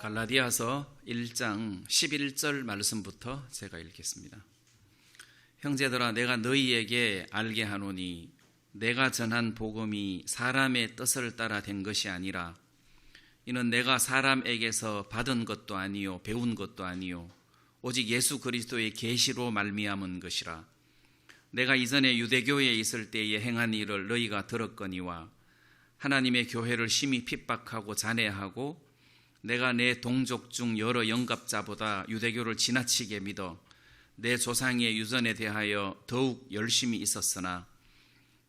갈라디아서 1장 11절 말씀부터 제가 읽겠습니다. 형제들아, 내가 너희에게 알게 하노니 내가 전한 복음이 사람의 뜻을 따라 된 것이 아니라 이는 내가 사람에게서 받은 것도 아니요 배운 것도 아니요 오직 예수 그리스도의 계시로 말미암은 것이라. 내가 이전에 유대교에 있을 때에 행한 일을 너희가 들었거니와 하나님의 교회를 심히 핍박하고 잔해하고 내가 내 동족 중 여러 영갑자보다 유대교를 지나치게 믿어 내 조상의 유전에 대하여 더욱 열심히 있었으나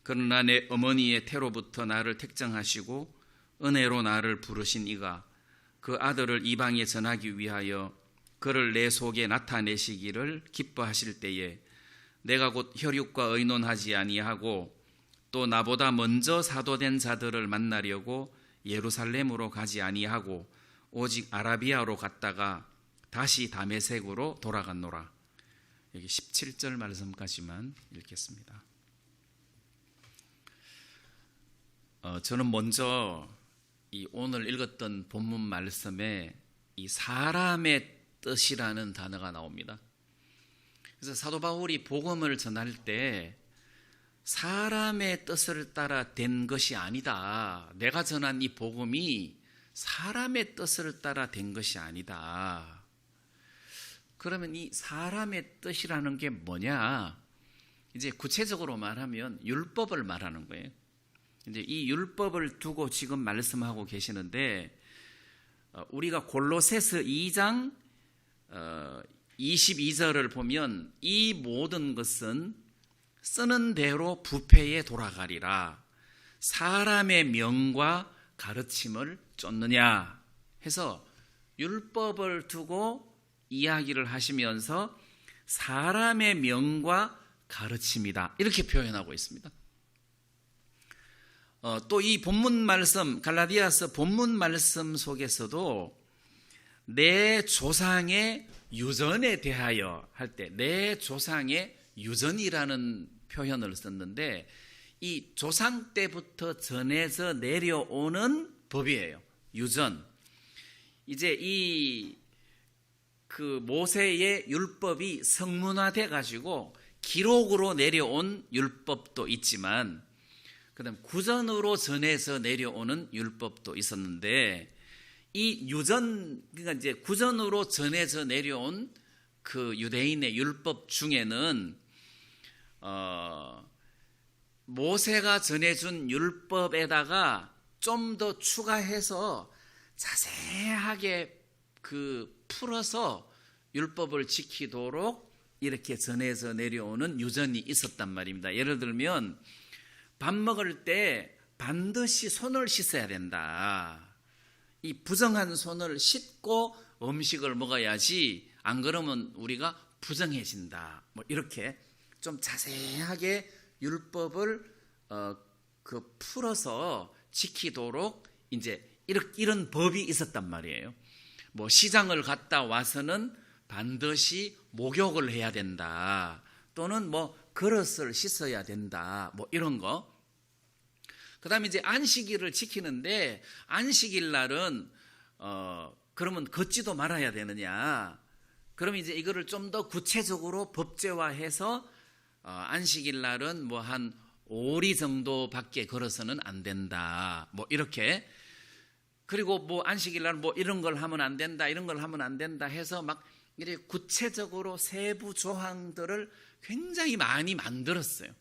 그러나 내 어머니의 태로부터 나를 택정하시고 은혜로 나를 부르신 이가 그 아들을 이방에 전하기 위하여 그를 내 속에 나타내시기를 기뻐하실 때에 내가 곧 혈육과 의논하지 아니하고 또 나보다 먼저 사도된 자들을 만나려고 예루살렘으로 가지 아니하고 오직 아라비아로 갔다가 다시 다메섹으로 돌아갔노라. 여기 17절 말씀까지만 읽겠습니다. 저는 먼저 이 오늘 읽었던 본문 말씀에 이 사람의 뜻이라는 단어가 나옵니다. 그래서 사도 바울이 복음을 전할 때 사람의 뜻을 따라 된 것이 아니다. 내가 전한 이 복음이 사람의 뜻을 따라 된 것이 아니다. 그러면 이 사람의 뜻이라는 게 뭐냐? 이제 구체적으로 말하면 율법을 말하는 거예요. 이제 이 율법을 두고 지금 말씀하고 계시는데 우리가 골로새서 2장 22절을 보면 이 모든 것은 쓰는 대로 부패에 돌아가리라. 사람의 명과 가르침을 쫓느냐 해서 율법을 두고 이야기를 하시면서 사람의 명과 가르침이다 이렇게 표현하고 있습니다. 또 이 본문 말씀 갈라디아서 본문 말씀 속에서도 내 조상의 유전에 대하여 할 때 내 조상의 유전이라는 표현을 썼는데 이 조상 때부터 전해져 내려오는 법이에요. 유전. 이제 그 모세의 율법이 성문화돼 가지고 기록으로 내려온 율법도 있지만 그다음 구전으로 전해서 내려오는 율법도 있었는데 이 유전 그러니까 이제 구전으로 전해져 내려온 그 유대인의 율법 중에는 모세가 전해준 율법에다가 좀 더 추가해서 자세하게 그 풀어서 율법을 지키도록 이렇게 전해져 내려오는 유전이 있었단 말입니다. 예를 들면 밥 먹을 때 반드시 손을 씻어야 된다. 이 부정한 손을 씻고 음식을 먹어야지 안 그러면 우리가 부정해진다. 뭐 이렇게 좀 자세하게 율법을 풀어서 지키도록 이제 이런 법이 있었단 말이에요. 뭐 시장을 갔다 와서는 반드시 목욕을 해야 된다. 또는 뭐 그릇을 씻어야 된다. 뭐 이런 거. 그다음에 이제 안식일을 지키는데 안식일 날은 그러면 걷지도 말아야 되느냐? 그럼 이제 이거를 좀 더 구체적으로 법제화해서 안식일 날은 뭐 한 5리 정도밖에 걸어서는 안 된다. 뭐 이렇게. 그리고 뭐 안식일 날 뭐 이런 걸 하면 안 된다. 이런 걸 하면 안 된다 해서 막 이렇게 구체적으로 세부 조항들을 굉장히 많이 만들었어요.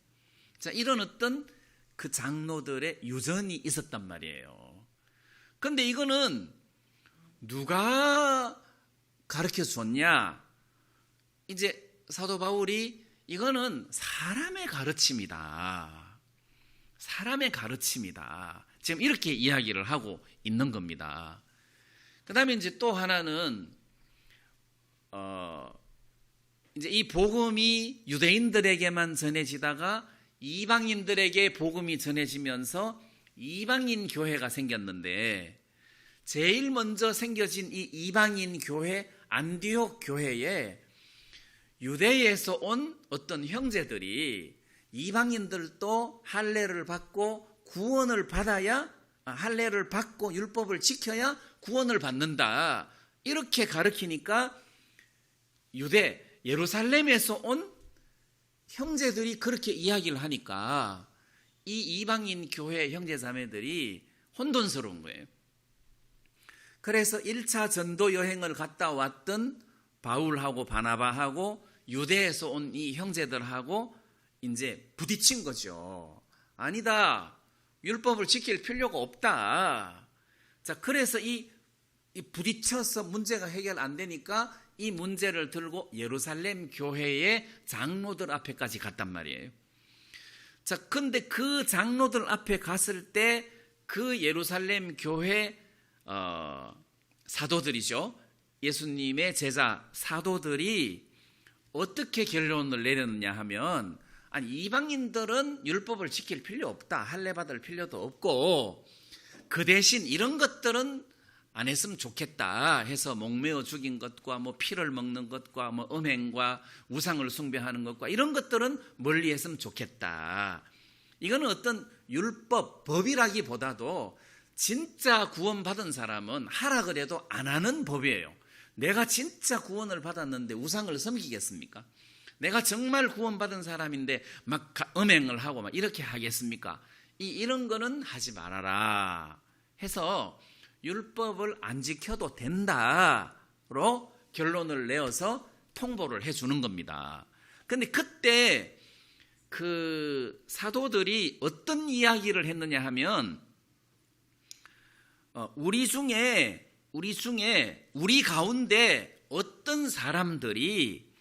자, 이런 어떤 그 장로들의 유전이 있었단 말이에요. 그런데 이거는 누가 가르쳐 줬냐? 이제 사도 바울이 이거는 사람의 가르침이다. 사람의 가르침이다. 지금 이렇게 이야기를 하고 있는 겁니다. 그 다음에 이제 또 하나는, 이제 이 복음이 유대인들에게만 전해지다가 이방인들에게 복음이 전해지면서 이방인 교회가 생겼는데 제일 먼저 생겨진 이 이방인 교회, 안디옥 교회에 유대에서 온 어떤 형제들이 이방인들도 할례를 받고 구원을 받아야 할례를 받고 율법을 지켜야 구원을 받는다. 이렇게 가르치니까 유대 예루살렘에서 온 형제들이 그렇게 이야기를 하니까 이 이방인 교회 형제자매들이 혼돈스러운 거예요. 그래서 1차 전도 여행을 갔다 왔던 바울하고 바나바하고 유대에서 온 이 형제들하고 이제 부딪힌 거죠. 아니다. 율법을 지킬 필요가 없다. 자, 그래서 이 부딪혀서 문제가 해결 안 되니까 이 문제를 들고 예루살렘 교회의 장로들 앞에까지 갔단 말이에요. 자, 근데 그 장로들 앞에 갔을 때 그 예루살렘 교회 사도들이죠. 예수님의 제자 사도들이 어떻게 결론을 내렸느냐 하면, 아니, 이방인들은 율법을 지킬 필요 없다. 할례 받을 필요도 없고 그 대신 이런 것들은 안 했으면 좋겠다 해서 목매어 죽인 것과 뭐 피를 먹는 것과 뭐 음행과 우상을 숭배하는 것과 이런 것들은 멀리 했으면 좋겠다. 이거는 어떤 율법, 법이라기보다도 진짜 구원받은 사람은 하라 그래도 안 하는 법이에요. 내가 진짜 구원을 받았는데 우상을 섬기겠습니까? 내가 정말 구원받은 사람인데 막 음행을 하고 막 이렇게 하겠습니까? 이런 거는 하지 말아라 해서 율법을 안 지켜도 된다로 결론을 내어서 통보를 해주는 겁니다. 근데 그때 그 사도들이 어떤 이야기를 했느냐 하면, 우리 가운데 어떤 사람들이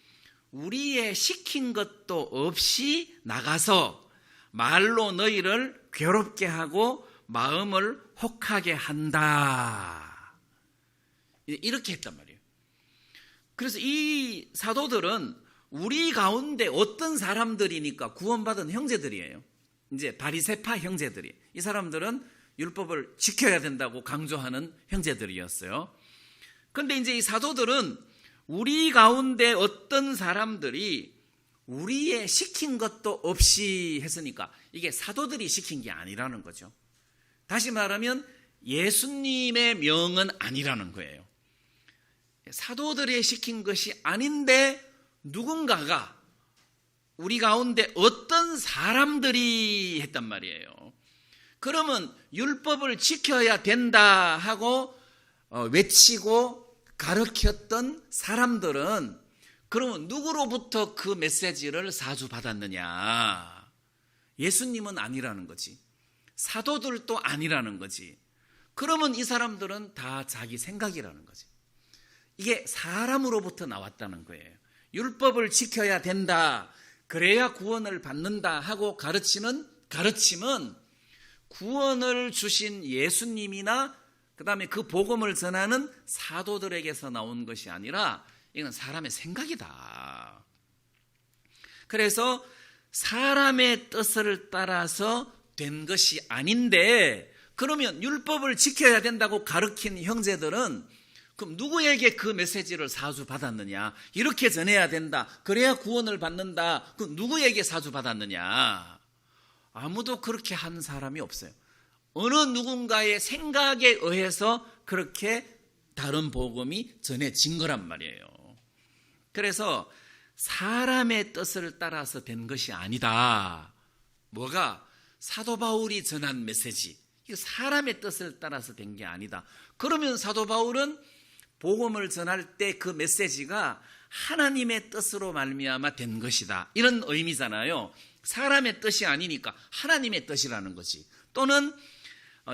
우리의 시킨 것도 없이 나가서 말로 너희를 괴롭게 하고 마음을 혹하게 한다. 이렇게 했단 말이에요. 그래서 이 사도들은 우리 가운데 어떤 사람들이니까 구원받은 형제들이에요. 이제 바리새파 형제들이. 이 사람들은 율법을 지켜야 된다고 강조하는 형제들이었어요. 그런데 이제 이 사도들은 우리 가운데 어떤 사람들이 우리의 시킨 것도 없이 했으니까 이게 사도들이 시킨 게 아니라는 거죠. 다시 말하면 예수님의 명은 아니라는 거예요. 사도들이 시킨 것이 아닌데 누군가가 우리 가운데 어떤 사람들이 했단 말이에요. 그러면 율법을 지켜야 된다 하고 외치고 가르쳤던 사람들은 그러면 누구로부터 그 메시지를 사주받았느냐? 예수님은 아니라는 거지. 사도들도 아니라는 거지. 그러면 이 사람들은 다 자기 생각이라는 거지. 이게 사람으로부터 나왔다는 거예요. 율법을 지켜야 된다, 그래야 구원을 받는다 하고 가르치는 가르침은 구원을 주신 예수님이나 그 다음에 그 복음을 전하는 사도들에게서 나온 것이 아니라 이건 사람의 생각이다. 그래서 사람의 뜻을 따라서 된 것이 아닌데, 그러면 율법을 지켜야 된다고 가르친 형제들은 그럼 누구에게 그 메시지를 사주받았느냐? 이렇게 전해야 된다, 그래야 구원을 받는다. 그럼 누구에게 사주받았느냐? 아무도 그렇게 한 사람이 없어요. 어느 누군가의 생각에 의해서 그렇게 다른 복음이 전해진 거란 말이에요. 그래서 사람의 뜻을 따라서 된 것이 아니다. 뭐가? 사도 바울이 전한 메시지, 이거 사람의 뜻을 따라서 된 게 아니다. 그러면 사도 바울은 복음을 전할 때 그 메시지가 하나님의 뜻으로 말미암아 된 것이다, 이런 의미잖아요. 사람의 뜻이 아니니까 하나님의 뜻이라는 거지. 또는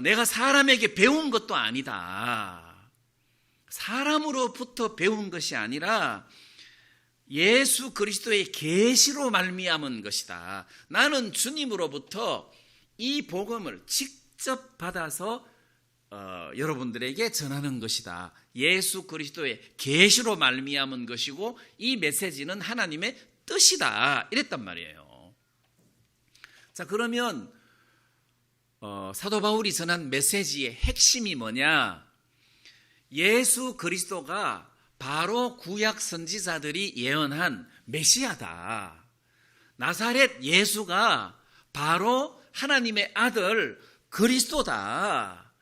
내가 사람에게 배운 것도 아니다. 사람으로부터 배운 것이 아니라 예수 그리스도의 계시로 말미암은 것이다. 나는 주님으로부터 이 복음을 직접 받아서 여러분들에게 전하는 것이다. 예수 그리스도의 계시로 말미암은 것이고 이 메시지는 하나님의 뜻이다, 이랬단 말이에요. 자, 그러면 사도 바울이 전한 메시지의 핵심이 뭐냐? 예수 그리스도가 바로 구약 선지자들이 예언한 메시아다. 나사렛 예수가 바로 하나님의 아들 그리스도다.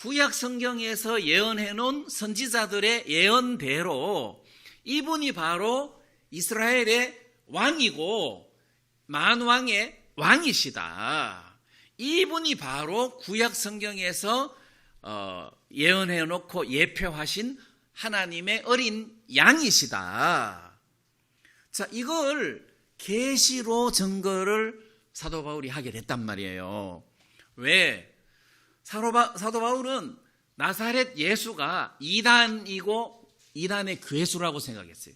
구약 성경에서 예언해 놓은 선지자들의 예언대로 이분이 바로 이스라엘의 왕이고 만왕의 왕이시다. 이분이 바로 구약 성경에서 예언해 놓고 예표하신 하나님의 어린 양이시다. 자, 이걸 계시로 증거를 사도 바울이 하게 됐단 말이에요. 왜? 사도 바울은 나사렛 예수가 이단이고 이단의 괴수라고 생각했어요.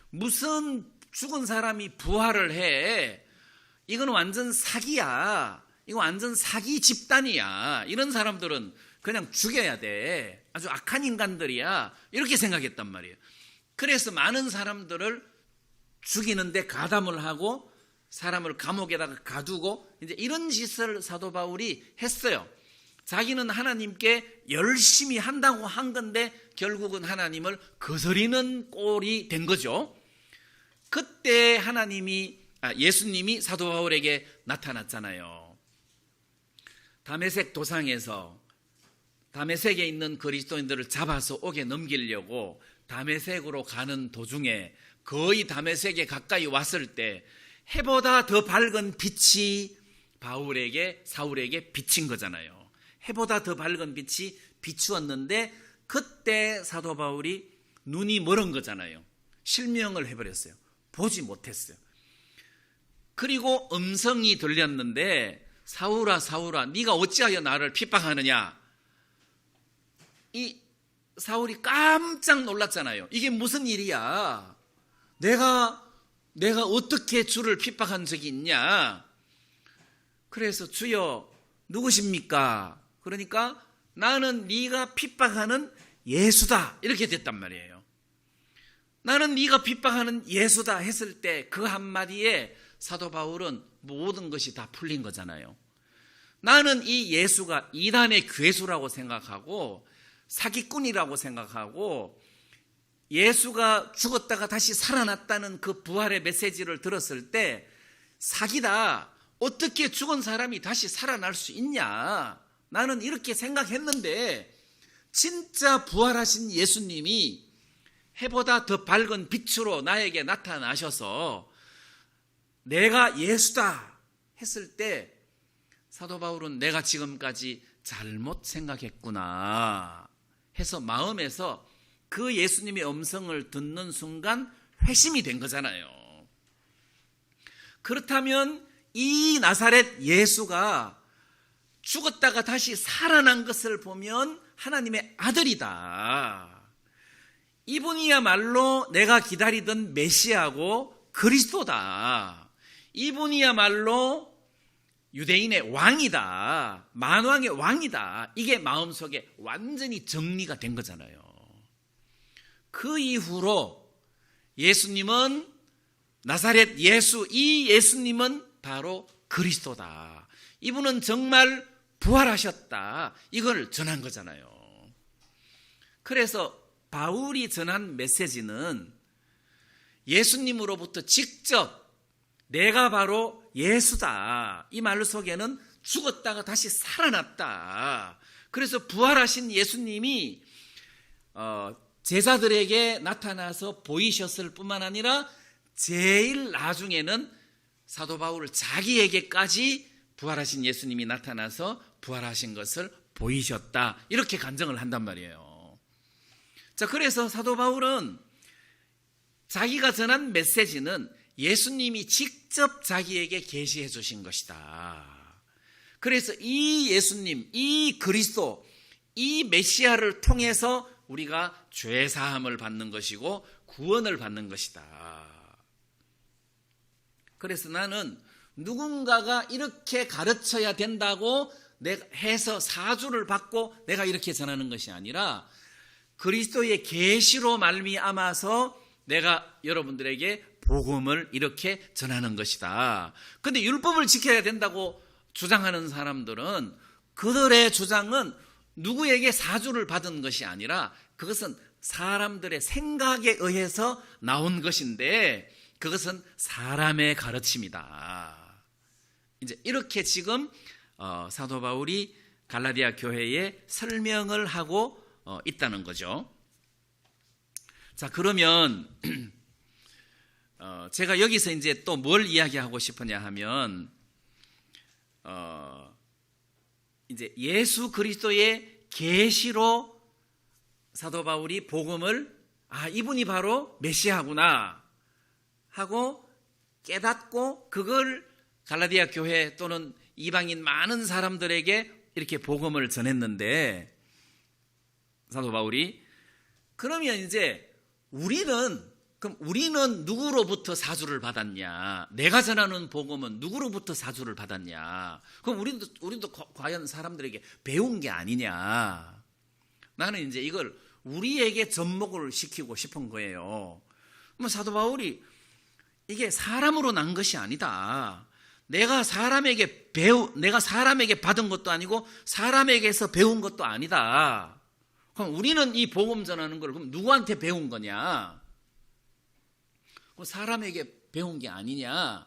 무슨 죽은 사람이 부활을 해? 이건 완전 사기야. 이거 완전 사기 집단이야. 이런 사람들은 그냥 죽여야 돼. 아주 악한 인간들이야. 이렇게 생각했단 말이에요. 그래서 많은 사람들을 죽이는데 가담을 하고 사람을 감옥에다가 가두고 이제 이런 짓을 사도 바울이 했어요. 자기는 하나님께 열심히 한다고 한 건데 결국은 하나님을 거스리는 꼴이 된 거죠. 그때 예수님이 사도 바울에게 나타났잖아요. 다메섹 도상에서 다메섹에 있는 그리스도인들을 잡아서 옥에 넘기려고 다메섹으로 가는 도중에 거의 다메섹에 가까이 왔을 때 해보다 더 밝은 빛이 사울에게 비친 거잖아요. 해보다 더 밝은 빛이 비추었는데 그때 사도 바울이 눈이 멀은 거잖아요. 실명을 해버렸어요. 보지 못했어요. 그리고 음성이 들렸는데 사울아 사울아 네가 어찌하여 나를 핍박하느냐. 이 사울이 깜짝 놀랐잖아요. 이게 무슨 일이야. 내가 어떻게 주를 핍박한 적이 있냐. 그래서 주여 누구십니까? 그러니까 나는 네가 핍박하는 예수다 이렇게 됐단 말이에요. 나는 네가 핍박하는 예수다 했을 때 그 한마디에 사도 바울은 모든 것이 다 풀린 거잖아요. 나는 이 예수가 이단의 괴수라고 생각하고 사기꾼이라고 생각하고 예수가 죽었다가 다시 살아났다는 그 부활의 메시지를 들었을 때 사기다. 어떻게 죽은 사람이 다시 살아날 수 있냐. 나는 이렇게 생각했는데 진짜 부활하신 예수님이 해보다 더 밝은 빛으로 나에게 나타나셔서 내가 예수다 했을 때 사도 바울은 내가 지금까지 잘못 생각했구나 해서 마음에서 그 예수님의 음성을 듣는 순간 회심이 된 거잖아요. 그렇다면 이 나사렛 예수가 죽었다가 다시 살아난 것을 보면 하나님의 아들이다. 이분이야말로 내가 기다리던 메시아고 그리스도다. 이분이야말로 유대인의 왕이다. 만왕의 왕이다. 이게 마음속에 완전히 정리가 된 거잖아요. 그 이후로 예수님은 나사렛 예수, 이 예수님은 바로 그리스도다. 이분은 정말 부활하셨다. 이걸 전한 거잖아요. 그래서 바울이 전한 메시지는 예수님으로부터 직접 내가 바로 예수다. 이 말 속에는 죽었다가 다시 살아났다. 그래서 부활하신 예수님이 제자들에게 나타나서 보이셨을 뿐만 아니라 제일 나중에는 사도 바울 자기에게까지 부활하신 예수님이 나타나서 부활하신 것을 보이셨다. 이렇게 간증을 한단 말이에요. 자, 그래서 사도 바울은 자기가 전한 메시지는 예수님이 직접 자기에게 계시해 주신 것이다. 그래서 이 예수님, 이 그리스도, 이 메시아를 통해서 우리가 죄 사함을 받는 것이고 구원을 받는 것이다. 그래서 나는 누군가가 이렇게 가르쳐야 된다고 해서 사주를 받고 내가 이렇게 전하는 것이 아니라 그리스도의 계시로 말미암아서 내가 여러분들에게 복음을 이렇게 전하는 것이다. 그런데 율법을 지켜야 된다고 주장하는 사람들은 그들의 주장은 누구에게 사주를 받은 것이 아니라 그것은 사람들의 생각에 의해서 나온 것인데 그것은 사람의 가르침이다. 이제 이렇게 지금 사도 바울이 갈라디아 교회에 설명을 하고 있다는 거죠. 자, 그러면 제가 여기서 이제 또 뭘 이야기하고 싶으냐 하면 이제 예수 그리스도의 계시로 사도 바울이 복음을 이분이 바로 메시아구나 하고 깨닫고 그걸 갈라디아 교회 또는 이방인 많은 사람들에게 이렇게 복음을 전했는데, 사도 바울이 그러면 이제 우리는 누구로부터 사주를 받았냐? 내가 전하는 복음은 누구로부터 사주를 받았냐? 그럼 우리도 과연 사람들에게 배운 게 아니냐? 나는 이제 이걸 우리에게 접목을 시키고 싶은 거예요. 사도 바울이 이게 사람으로 난 것이 아니다. 내가 사람에게 받은 것도 아니고 사람에게서 배운 것도 아니다. 그럼 우리는 이 복음 전하는 걸 그럼 누구한테 배운 거냐? 사람에게 배운 게 아니냐?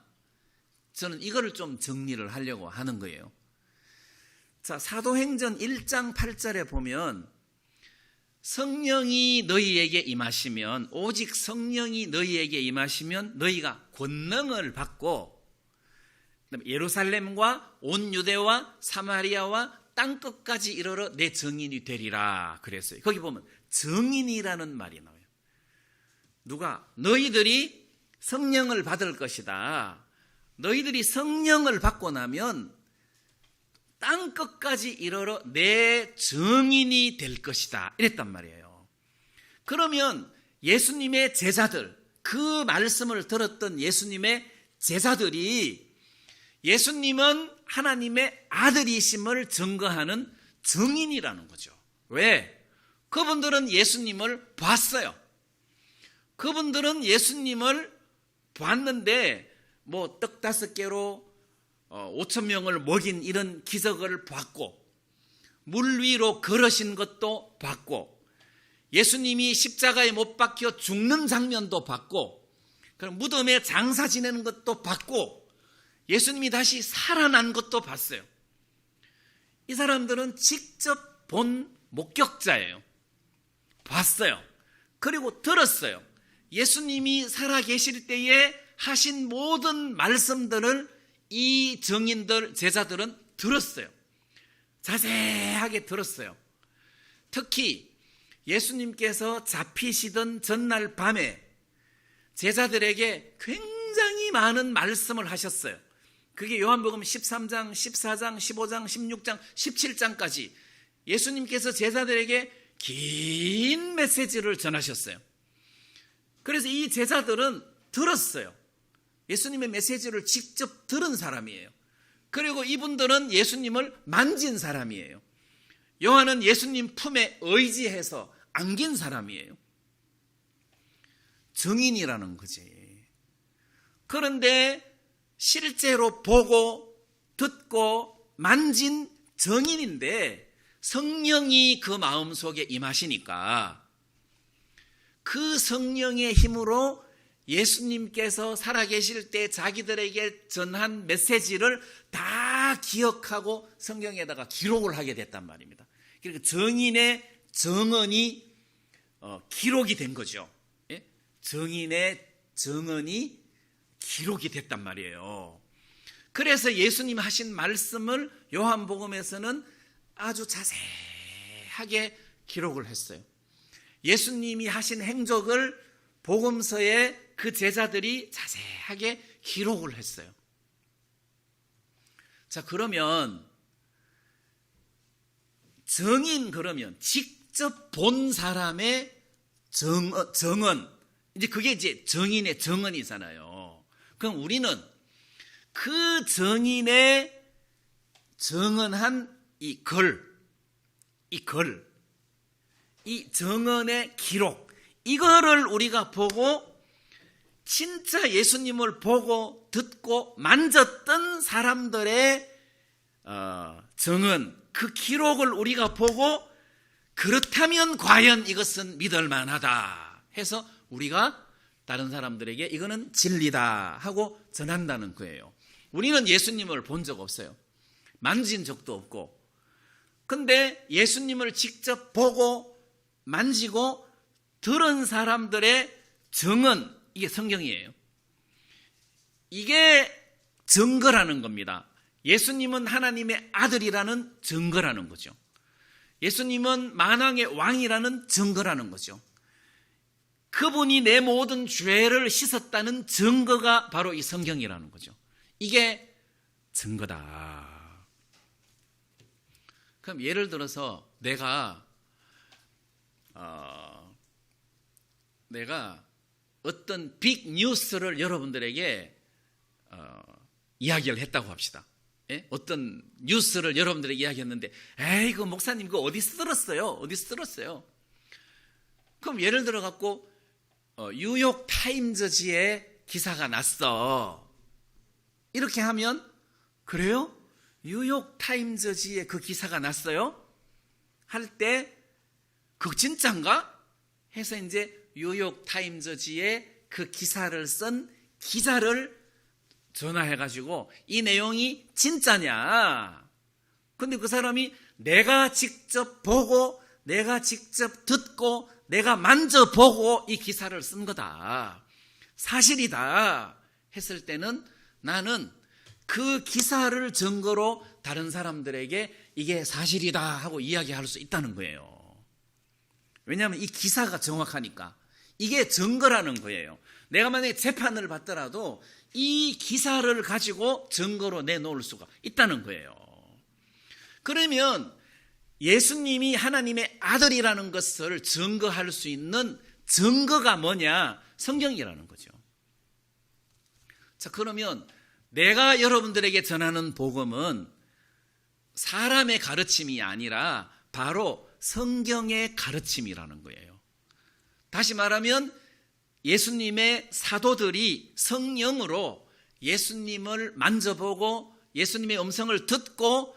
저는 이거를 좀 정리를 하려고 하는 거예요. 자, 사도행전 1장 8절에 보면 성령이 너희에게 임하시면, 오직 성령이 너희에게 임하시면 너희가 권능을 받고 예루살렘과 온 유대와 사마리아와 땅끝까지 이르러 내 증인이 되리라 그랬어요. 거기 보면 증인이라는 말이 나와요. 누가? 너희들이 성령을 받을 것이다. 너희들이 성령을 받고 나면 땅끝까지 이르러 내 증인이 될 것이다. 이랬단 말이에요. 그러면 예수님의 제자들, 그 말씀을 들었던 예수님의 제자들이 예수님은 하나님의 아들이심을 증거하는 증인이라는 거죠. 왜? 그분들은 예수님을 봤어요. 그분들은 예수님을 봤는데 떡 5개로 5,000명을 먹인 이런 기적을 봤고, 물 위로 걸으신 것도 봤고, 예수님이 십자가에 못 박혀 죽는 장면도 봤고, 그럼 무덤에 장사 지내는 것도 봤고, 예수님이 다시 살아난 것도 봤어요. 이 사람들은 직접 본 목격자예요. 봤어요. 그리고 들었어요. 예수님이 살아계실 때에 하신 모든 말씀들을 이 증인들, 제자들은 들었어요. 자세하게 들었어요. 특히 예수님께서 잡히시던 전날 밤에 제자들에게 굉장히 많은 말씀을 하셨어요. 그게 요한복음 13장, 14장, 15장, 16장, 17장까지 예수님께서 제자들에게 긴 메시지를 전하셨어요. 그래서 이 제자들은 들었어요. 예수님의 메시지를 직접 들은 사람이에요. 그리고 이분들은 예수님을 만진 사람이에요. 요한은 예수님 품에 의지해서 안긴 사람이에요. 증인이라는 거지. 그런데 실제로 보고 듣고 만진 증인인데 성령이 그 마음속에 임하시니까 그 성령의 힘으로 예수님께서 살아계실 때 자기들에게 전한 메시지를 다 기억하고 성경에다가 기록을 하게 됐단 말입니다. 그러니까 증인의 증언이 기록이 된 거죠. 예? 증인의 증언이 기록이 됐단 말이에요. 그래서 예수님 하신 말씀을 요한복음에서는 아주 자세하게 기록을 했어요. 예수님이 하신 행적을 복음서에 그 제자들이 자세하게 기록을 했어요. 자, 그러면 증인, 그러면 직접 본 사람의 증언, 이제 그게 이제 증인의 증언이잖아요. 그럼 우리는 그 증인의 증언한 이 증언의 기록, 이거를 우리가 보고 진짜 예수님을 보고 듣고 만졌던 사람들의 증언, 그 기록을 우리가 보고 그렇다면 과연 이것은 믿을 만하다 해서 우리가 다른 사람들에게 이거는 진리다 하고 전한다는 거예요. 우리는 예수님을 본 적 없어요. 만진 적도 없고, 근데 예수님을 직접 보고 만지고 들은 사람들의 증언, 이게 성경이에요. 이게 증거라는 겁니다. 예수님은 하나님의 아들이라는 증거라는 거죠. 예수님은 만왕의 왕이라는 증거라는 거죠. 그분이 내 모든 죄를 씻었다는 증거가 바로 이 성경이라는 거죠. 이게 증거다. 그럼 예를 들어서 내가 어떤 빅 뉴스를 여러분들에게 이야기를 했다고 합시다. 예? 어떤 뉴스를 여러분들에게 이야기했는데, 에이, 그 목사님 그거 어디서 들었어요? 그럼 예를 들어 갖고 뉴욕 타임즈지에 기사가 났어. 이렇게 하면, 그래요? 뉴욕 타임즈지에 그 기사가 났어요? 할 때, 그거 진짠가? 해서 이제 뉴욕 타임즈지에 그 기사를 쓴 기자를 전화해가지고 이 내용이 진짜냐? 근데 그 사람이 내가 직접 보고, 내가 직접 듣고, 내가 만져보고 이 기사를 쓴 거다. 사실이다. 했을 때는 나는 그 기사를 증거로 다른 사람들에게 이게 사실이다 하고 이야기할 수 있다는 거예요. 왜냐하면 이 기사가 정확하니까. 이게 증거라는 거예요. 내가 만약에 재판을 받더라도 이 기사를 가지고 증거로 내놓을 수가 있다는 거예요. 그러면 예수님이 하나님의 아들이라는 것을 증거할 수 있는 증거가 뭐냐? 성경이라는 거죠. 자, 그러면 내가 여러분들에게 전하는 복음은 사람의 가르침이 아니라 바로 성경의 가르침이라는 거예요. 다시 말하면 예수님의 사도들이 성령으로 예수님을 만져보고 예수님의 음성을 듣고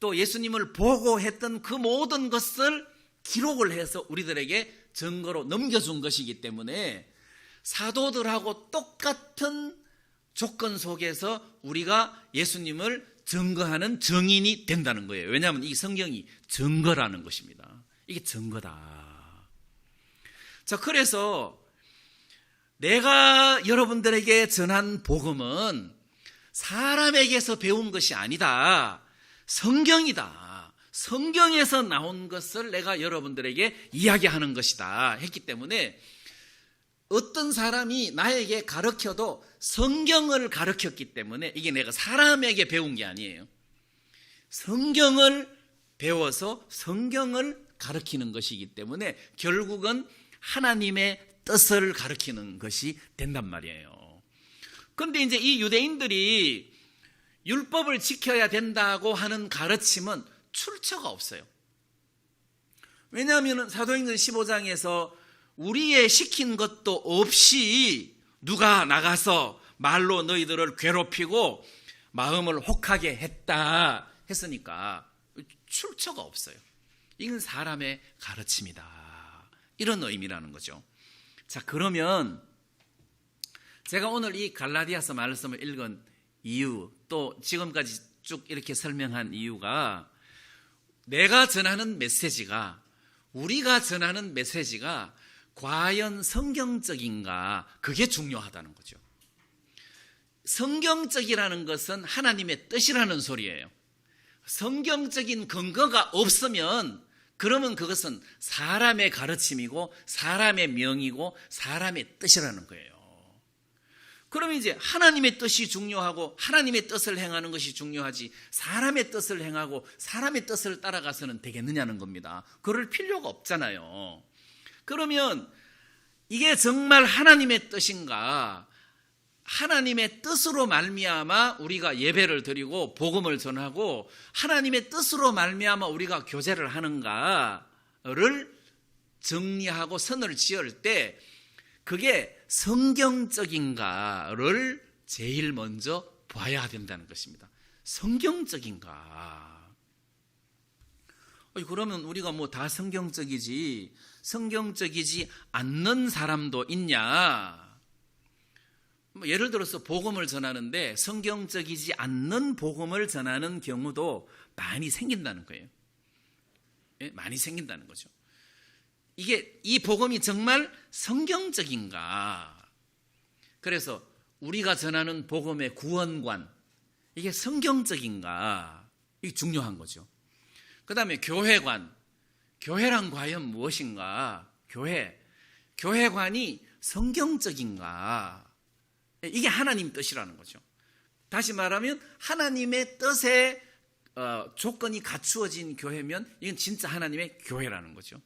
또 예수님을 보고 했던 그 모든 것을 기록을 해서 우리들에게 증거로 넘겨준 것이기 때문에 사도들하고 똑같은 조건 속에서 우리가 예수님을 증거하는 증인이 된다는 거예요. 왜냐하면 이 성경이 증거라는 것입니다. 이게 증거다. 자, 그래서 내가 여러분들에게 전한 복음은 사람에게서 배운 것이 아니다. 성경이다. 성경에서 나온 것을 내가 여러분들에게 이야기하는 것이다 했기 때문에 어떤 사람이 나에게 가르쳐도 성경을 가르쳤기 때문에 이게 내가 사람에게 배운 게 아니에요. 성경을 배워서 성경을 가르치는 것이기 때문에 결국은 하나님의 뜻을 가르치는 것이 된단 말이에요. 그런데 이제 이 유대인들이 율법을 지켜야 된다고 하는 가르침은 출처가 없어요. 왜냐하면 사도행전 15장에서 우리의 시킨 것도 없이 누가 나가서 말로 너희들을 괴롭히고 마음을 혹하게 했다 했으니까 출처가 없어요. 이건 사람의 가르침이다. 이런 의미라는 거죠. 자, 그러면 제가 오늘 이 갈라디아서 말씀을 읽은 이유, 또 지금까지 쭉 이렇게 설명한 이유가 내가 전하는 메시지가, 우리가 전하는 메시지가 과연 성경적인가, 그게 중요하다는 거죠. 성경적이라는 것은 하나님의 뜻이라는 소리예요. 성경적인 근거가 없으면 그러면 그것은 사람의 가르침이고 사람의 명이고 사람의 뜻이라는 거예요. 그러면 이제 하나님의 뜻이 중요하고 하나님의 뜻을 행하는 것이 중요하지 사람의 뜻을 행하고 사람의 뜻을 따라가서는 되겠느냐는 겁니다. 그럴 필요가 없잖아요. 그러면 이게 정말 하나님의 뜻인가? 하나님의 뜻으로 말미암아 우리가 예배를 드리고 복음을 전하고 하나님의 뜻으로 말미암아 우리가 교제를 하는가를 정리하고 선을 지을 때 그게 성경적인가를 제일 먼저 봐야 된다는 것입니다. 성경적인가? 그러면 우리가 뭐 다 성경적이지 않는 사람도 있냐? 예를 들어서 복음을 전하는데 성경적이지 않는 복음을 전하는 경우도 많이 생긴다는 거예요. 많이 생긴다는 거죠. 이게 이 복음이 정말 성경적인가? 그래서 우리가 전하는 복음의 구원관, 이게 성경적인가? 이게 중요한 거죠. 그 다음에 교회관, 교회란 과연 무엇인가? 교회관이 성경적인가? 이게 하나님 뜻이라는 거죠. 다시 말하면 하나님의 뜻에 조건이 갖추어진 교회면 이건 진짜 하나님의 교회라는 거죠.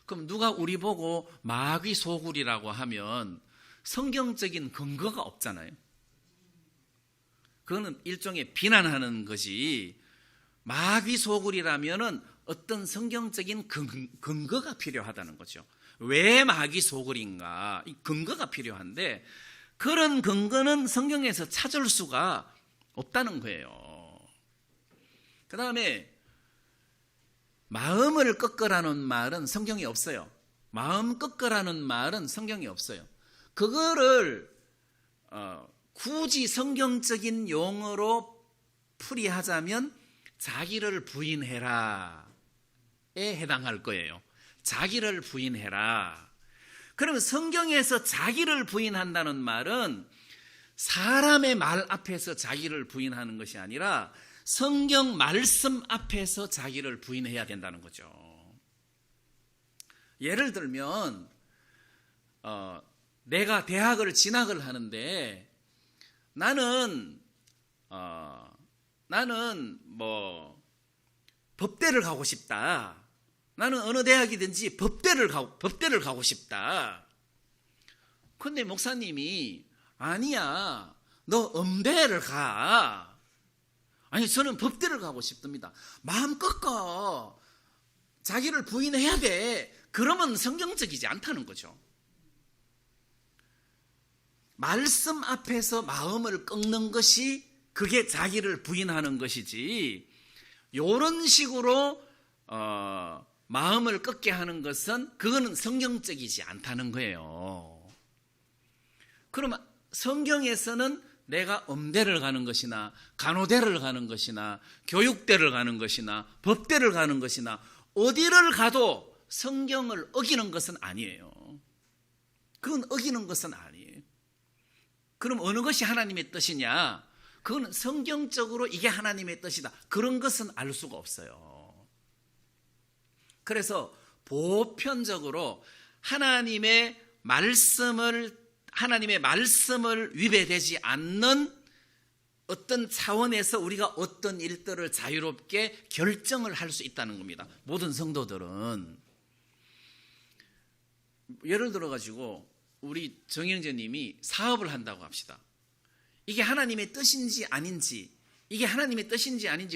그럼 누가 우리 보고 마귀 소굴이라고 하면 성경적인 근거가 없잖아요. 그거는 일종의 비난하는 것이, 마귀 소굴이라면은 어떤 성경적인 근거가 필요하다는 거죠. 왜 마귀 소굴인가? 이 근거가 필요한데 그런 근거는 성경에서 찾을 수가 없다는 거예요. 그 다음에 마음을 꺾으라는 말은 성경에 없어요. 마음 꺾으라는 말은 성경에 없어요. 그거를 굳이 성경적인 용어로 풀이하자면 자기를 부인해라에 해당할 거예요. 자기를 부인해라. 그러면 성경에서 자기를 부인한다는 말은 사람의 말 앞에서 자기를 부인하는 것이 아니라 성경 말씀 앞에서 자기를 부인해야 된다는 거죠. 예를 들면 내가 대학을 진학을 하는데 나는 법대를 가고 싶다. 나는 어느 대학이든지 법대를 가고 싶다. 그런데 목사님이 아니야, 너 음대를 가. 아니, 저는 법대를 가고 싶습니다. 마음 꺾어. 자기를 부인해야 돼. 그러면 성경적이지 않다는 거죠. 말씀 앞에서 마음을 꺾는 것이 그게 자기를 부인하는 것이지, 이런 식으로 마음을 꺾게 하는 것은 그거는 성경적이지 않다는 거예요. 그러면 성경에서는 내가 음대를 가는 것이나 간호대를 가는 것이나 교육대를 가는 것이나 법대를 가는 것이나 어디를 가도 성경을 어기는 것은 아니에요. 그건 어기는 것은 아니에요. 그럼 어느 것이 하나님의 뜻이냐? 그건 성경적으로 이게 하나님의 뜻이다. 그런 것은 알 수가 없어요. 그래서 보편적으로 하나님의 말씀을 위배되지 않는 어떤 차원에서 우리가 어떤 일들을 자유롭게 결정을 할 수 있다는 겁니다. 모든 성도들은. 예를 들어가지고 우리 정영재님이 사업을 한다고 합시다. 이게 하나님의 뜻인지 아닌지,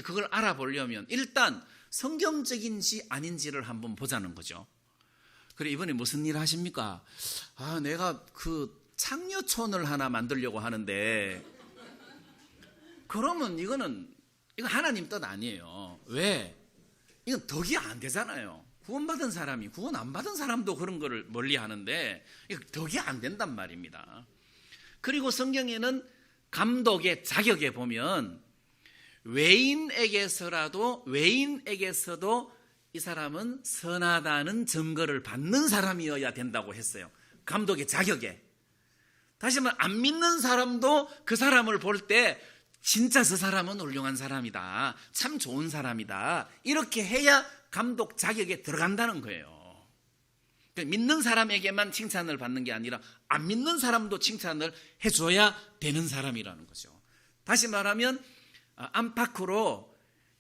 그걸 알아보려면 일단 성경적인지 아닌지를 한번 보자는 거죠. 그래, 이번에 무슨 일 하십니까? 내가 창녀촌을 하나 만들려고 하는데, 그러면 이건 하나님 뜻 아니에요. 왜? 이건 덕이 안 되잖아요. 구원받은 사람이, 구원 안 받은 사람도 그런 거를 멀리 하는데, 이거 덕이 안 된단 말입니다. 그리고 성경에는 감독의 자격에 보면 외인에게서도 이 사람은 선하다는 증거를 받는 사람이어야 된다고 했어요. 감독의 자격에. 다시 말하면 안 믿는 사람도 그 사람을 볼 때 진짜 저 사람은 훌륭한 사람이다, 참 좋은 사람이다, 이렇게 해야 감독 자격에 들어간다는 거예요. 그러니까 믿는 사람에게만 칭찬을 받는 게 아니라 안 믿는 사람도 칭찬을 해줘야 되는 사람이라는 거죠. 다시 말하면 안팎으로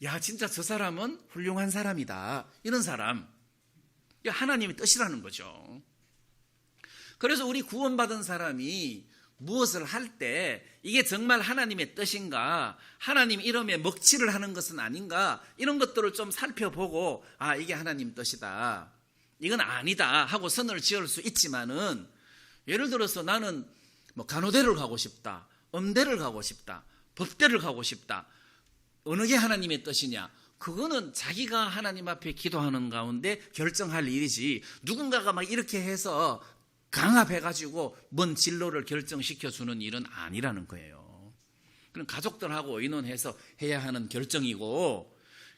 야, 진짜 저 사람은 훌륭한 사람이다, 이런 사람, 이게 하나님의 뜻이라는 거죠. 그래서 우리 구원받은 사람이 무엇을 할 때 이게 정말 하나님의 뜻인가, 하나님 이름에 먹칠을 하는 것은 아닌가, 이런 것들을 좀 살펴보고 이게 하나님 뜻이다, 이건 아니다 하고 선을 지을 수 있지만은, 예를 들어서 나는 간호대를 가고 싶다, 음대를 가고 싶다, 법대를 가고 싶다, 어느 게 하나님의 뜻이냐? 그거는 자기가 하나님 앞에 기도하는 가운데 결정할 일이지, 누군가가 막 이렇게 해서 강압해가지고 뭔 진로를 결정시켜주는 일은 아니라는 거예요. 그럼 가족들하고 의논해서 해야 하는 결정이고,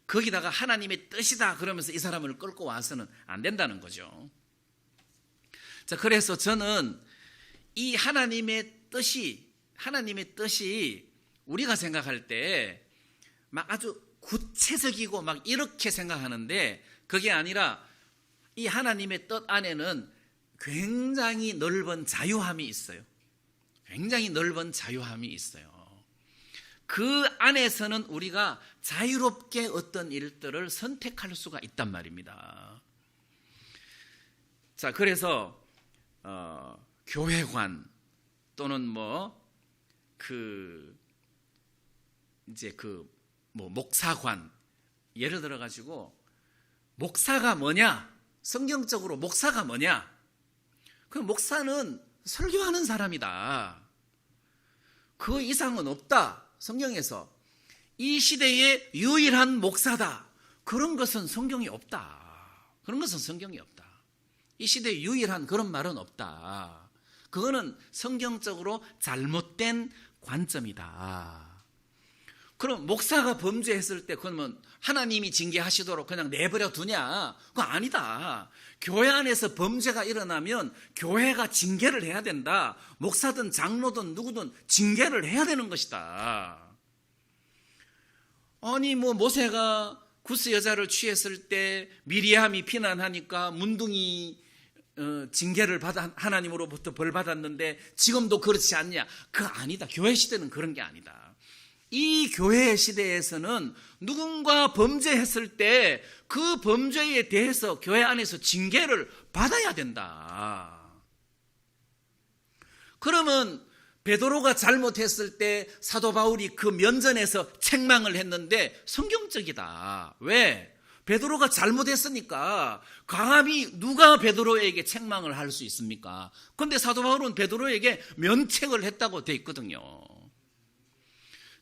거기다가 하나님의 뜻이다 그러면서 이 사람을 끌고 와서는 안 된다는 거죠. 자, 그래서 저는 이 하나님의 뜻이 우리가 생각할 때 막 아주 구체적이고 막 이렇게 생각하는데, 그게 아니라 이 하나님의 뜻 안에는 굉장히 넓은 자유함이 있어요. 굉장히 넓은 자유함이 있어요. 그 안에서는 우리가 자유롭게 어떤 일들을 선택할 수가 있단 말입니다. 자, 그래서 교회관 또는 목사관, 예를 들어 가지고 목사가 뭐냐? 성경적으로 목사가 뭐냐? 그 목사는 설교하는 사람이다. 그 이상은 없다. 성경에서 이 시대의 유일한 목사다. 그런 것은 성경이 없다. 그런 것은 성경이 없다. 이 시대의 유일한 그런 말은 없다. 그거는 성경적으로 잘못된 관점이다. 그럼 목사가 범죄했을 때 그러면 하나님이 징계하시도록 그냥 내버려 두냐? 그거 아니다. 교회 안에서 범죄가 일어나면 교회가 징계를 해야 된다. 목사든 장로든 누구든 징계를 해야 되는 것이다. 아니 모세가 구스 여자를 취했을 때 미리암이 비난하니까 문둥이 징계를 받아 하나님으로부터 벌 받았는데 지금도 그렇지 않냐? 그거 아니다. 교회 시대는 그런 게 아니다. 이 교회 시대에서는 누군가 범죄했을 때 그 범죄에 대해서 교회 안에서 징계를 받아야 된다. 그러면 베드로가 잘못했을 때 사도 바울이 그 면전에서 책망을 했는데 성경적이다. 왜? 베드로가 잘못했으니까 감히 누가 베드로에게 책망을 할 수 있습니까? 그런데 사도 바울은 베드로에게 면책을 했다고 돼 있거든요.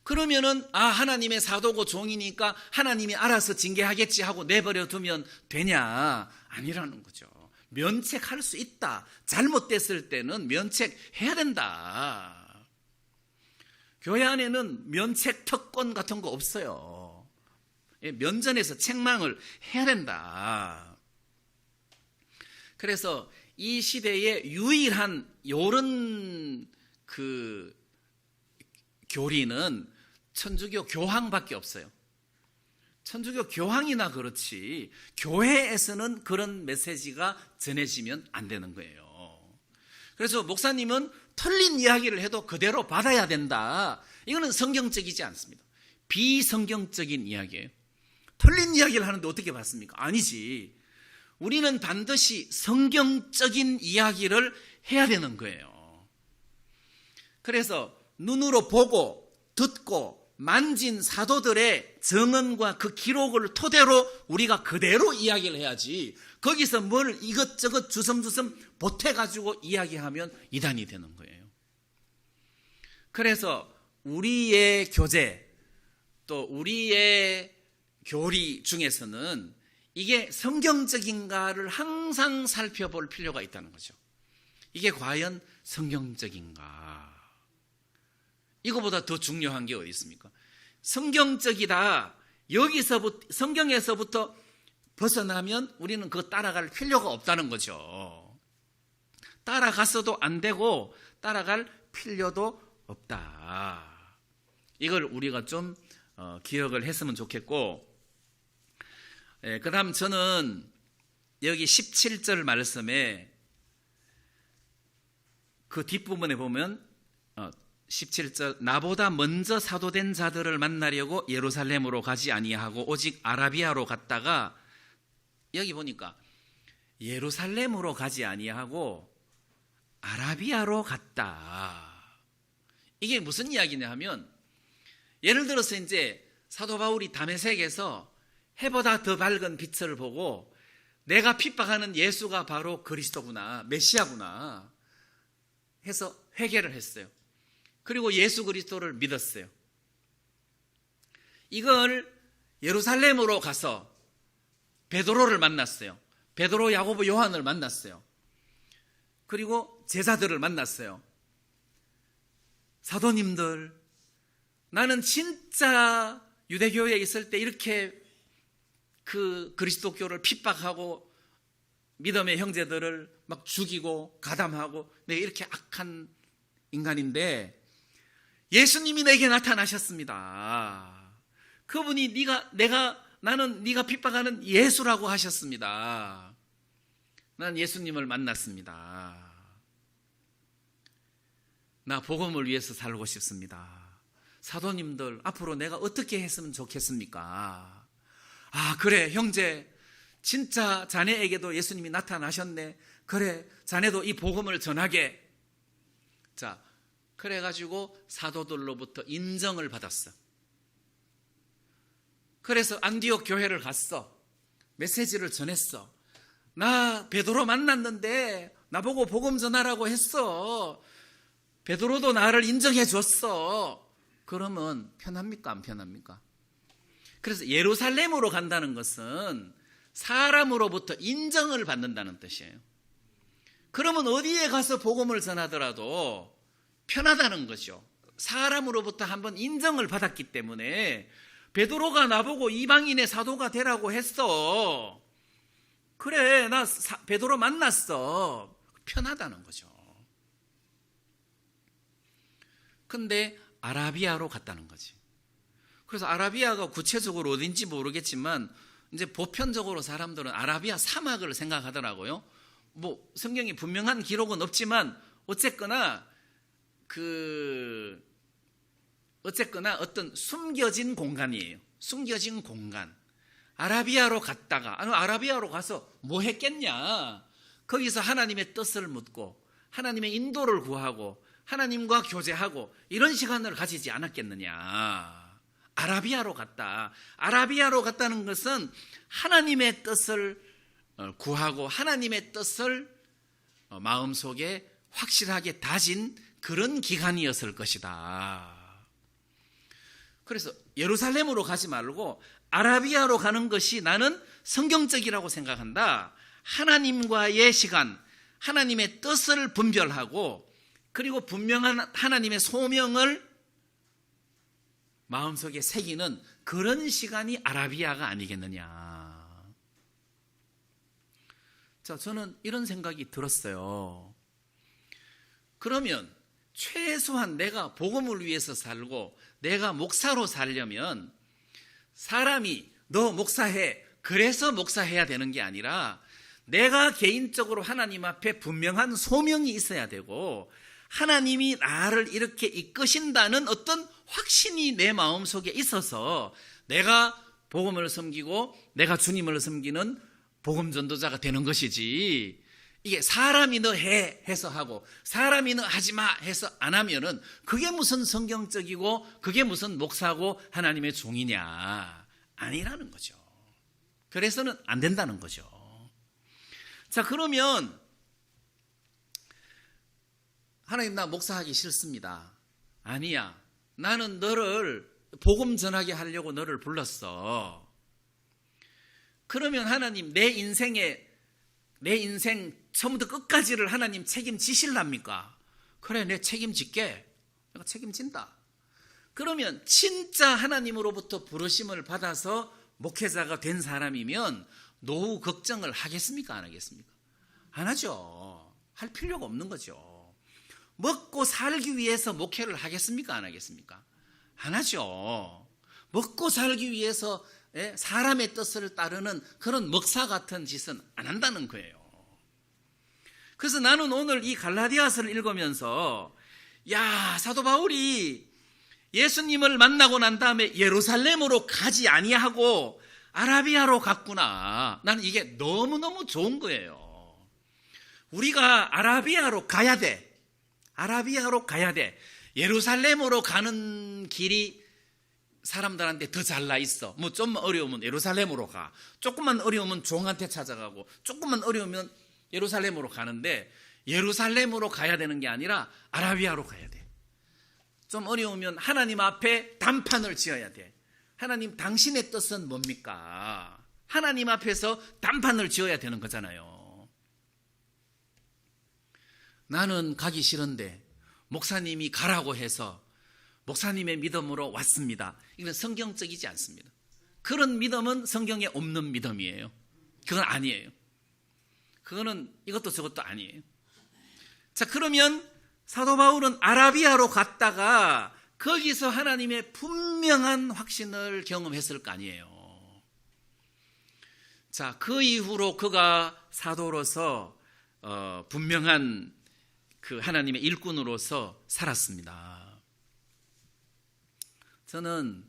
그러면은 하나님의 사도고 종이니까 하나님이 알아서 징계하겠지 하고 내버려 두면 되냐? 아니라는 거죠. 면책할 수 있다. 잘못됐을 때는 면책해야 된다. 교회 안에는 면책 특권 같은 거 없어요. 면전에서 책망을 해야 된다. 그래서 이 시대의 유일한 요런 교리는 천주교 교황밖에 없어요. 천주교 교황이나 그렇지 교회에서는 그런 메시지가 전해지면 안 되는 거예요. 그래서 목사님은 틀린 이야기를 해도 그대로 받아야 된다. 이거는 성경적이지 않습니다. 비성경적인 이야기예요. 틀린 이야기를 하는데 어떻게 받습니까? 아니지. 우리는 반드시 성경적인 이야기를 해야 되는 거예요. 그래서 눈으로 보고 듣고 만진 사도들의 증언과 그 기록을 토대로 우리가 그대로 이야기를 해야지, 거기서 뭘 이것저것 주섬주섬 보태가지고 이야기하면 이단이 되는 거예요. 그래서 우리의 교제 또 우리의 교리 중에서는 이게 성경적인가를 항상 살펴볼 필요가 있다는 거죠. 이게 과연 성경적인가? 이거보다 더 중요한 게 어디 있습니까? 성경적이다. 여기서부터 성경에서부터 벗어나면 우리는 그거 따라갈 필요가 없다는 거죠. 따라갔어도 안 되고 따라갈 필요도 없다. 이걸 우리가 좀 기억을 했으면 좋겠고, 그 다음 저는 여기 17절 말씀에 그 뒷부분에 보면 17절, 나보다 먼저 사도된 자들을 만나려고 예루살렘으로 가지 아니하고 오직 아라비아로 갔다가, 여기 보니까 예루살렘으로 가지 아니하고 아라비아로 갔다. 이게 무슨 이야기냐 하면, 예를 들어서 이제 사도 바울이 다메섹에서 해보다 더 밝은 빛을 보고 내가 핍박하는 예수가 바로 그리스도구나, 메시아구나 해서 회개를 했어요. 그리고 예수 그리스도를 믿었어요. 이걸 예루살렘으로 가서 베드로를 만났어요. 베드로, 야고보, 요한을 만났어요. 그리고 제자들을 만났어요. 사도님들, 나는 진짜 유대교회에 있을 때 이렇게 그 그리스도교를 핍박하고 믿음의 형제들을 막 죽이고 가담하고 내가 이렇게 악한 인간인데 예수님이 내게 나타나셨습니다. 그분이 나는 네가 핍박하는 예수라고 하셨습니다. 난 예수님을 만났습니다. 나 복음을 위해서 살고 싶습니다. 사도님들 앞으로 내가 어떻게 했으면 좋겠습니까? 아, 그래 형제, 진짜 자네에게도 예수님이 나타나셨네. 그래, 자네도 이 복음을 전하게. 자, 그래가지고 사도들로부터 인정을 받았어. 그래서 안디옥 교회를 갔어. 메시지를 전했어. 나 베드로 만났는데 나보고 복음 전하라고 했어. 베드로도 나를 인정해 줬어. 그러면 편합니까? 안 편합니까? 그래서 예루살렘으로 간다는 것은 사람으로부터 인정을 받는다는 뜻이에요. 그러면 어디에 가서 복음을 전하더라도 편하다는 거죠. 사람으로부터 한번 인정을 받았기 때문에 베드로가 나보고 이방인의 사도가 되라고 했어. 그래, 나 베드로 만났어. 편하다는 거죠. 근데 아라비아로 갔다는 거지. 그래서 아라비아가 구체적으로 어딘지 모르겠지만 이제 보편적으로 사람들은 아라비아 사막을 생각하더라고요. 뭐 성경에 분명한 기록은 없지만 어쨌거나 어떤 숨겨진 공간이에요. 숨겨진 공간. 아라비아로 갔다가 아라비아로 가서 뭐 했겠냐? 거기서 하나님의 뜻을 묻고 하나님의 인도를 구하고 하나님과 교제하고 이런 시간을 가지지 않았겠느냐? 아라비아로 갔다. 아라비아로 갔다는 것은 하나님의 뜻을 구하고 하나님의 뜻을 마음속에 확실하게 다진 그런 기간이었을 것이다. 그래서 예루살렘으로 가지 말고 아라비아로 가는 것이 나는 성경적이라고 생각한다. 하나님과의 시간, 하나님의 뜻을 분별하고 그리고 분명한 하나님의 소명을 마음속에 새기는 그런 시간이 아라비아가 아니겠느냐. 자, 저는 이런 생각이 들었어요. 그러면 최소한 내가 복음을 위해서 살고 내가 목사로 살려면 사람이 너 목사해, 그래서 목사해야 되는 게 아니라 내가 개인적으로 하나님 앞에 분명한 소명이 있어야 되고 하나님이 나를 이렇게 이끄신다는 어떤 확신이 내 마음속에 있어서 내가 복음을 섬기고 내가 주님을 섬기는 복음 전도자가 되는 것이지, 이게 사람이 너 해 해서 하고 사람이 너 하지 마 해서 안 하면은 그게 무슨 성경적이고 그게 무슨 목사고 하나님의 종이냐? 아니라는 거죠. 그래서는 안 된다는 거죠. 자, 그러면 하나님, 나 목사하기 싫습니다. 아니야, 나는 너를 복음 전하게 하려고 너를 불렀어. 그러면 하나님, 내 인생 처음부터 끝까지를 하나님 책임지실랍니까? 그래, 내 책임질게. 내가 책임진다. 그러면 진짜 하나님으로부터 부르심을 받아서 목회자가 된 사람이면 노후 걱정을 하겠습니까? 안 하겠습니까? 안 하죠. 할 필요가 없는 거죠. 먹고 살기 위해서 목회를 하겠습니까? 안 하겠습니까? 안 하죠. 먹고 살기 위해서 사람의 뜻을 따르는 그런 먹사 같은 짓은 안 한다는 거예요. 그래서 나는 오늘 이 갈라디아서를 읽으면서 사도 바울이 예수님을 만나고 난 다음에 예루살렘으로 가지 아니하고 아라비아로 갔구나. 나는 이게 너무너무 좋은 거예요. 우리가 아라비아로 가야 돼. 아라비아로 가야 돼. 예루살렘으로 가는 길이 사람들한테 더 잘나 있어. 뭐 좀 어려우면 예루살렘으로 가. 조금만 어려우면 종한테 찾아가고 조금만 어려우면 예루살렘으로 가는데 예루살렘으로 가야 되는 게 아니라 아라비아로 가야 돼. 좀 어려우면 하나님 앞에 단판을 지어야 돼. 하나님, 당신의 뜻은 뭡니까? 하나님 앞에서 단판을 지어야 되는 거잖아요. 나는 가기 싫은데 목사님이 가라고 해서 목사님의 믿음으로 왔습니다. 이건 성경적이지 않습니다. 그런 믿음은 성경에 없는 믿음이에요. 그건 아니에요. 그거는 이것도 저것도 아니에요. 자, 그러면 사도 바울은 아라비아로 갔다가 거기서 하나님의 분명한 확신을 경험했을 거 아니에요. 자, 그 이후로 그가 사도로서 분명한 그 하나님의 일꾼으로서 살았습니다. 저는